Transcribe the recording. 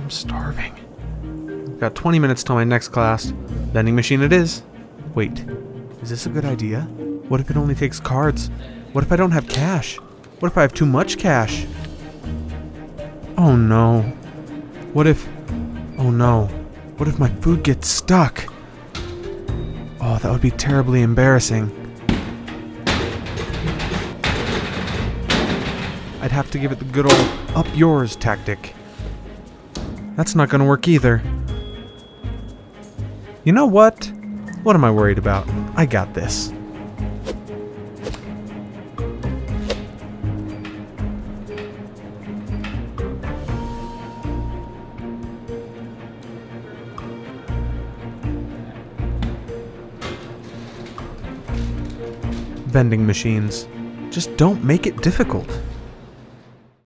I'm starving. I've got 20 minutes till my next class. Vending machine it is. Wait, is this a good idea? What if it only takes cards? What if I don't have cash? What if I have too much cash? Oh no. What if... Oh no. What if my food gets stuck? Oh, that would be terribly embarrassing. I'd have to give it the good old up yours tactic. That's not gonna work either. You know what? What am I worried about? I got this. Vending machines. Just don't make it difficult.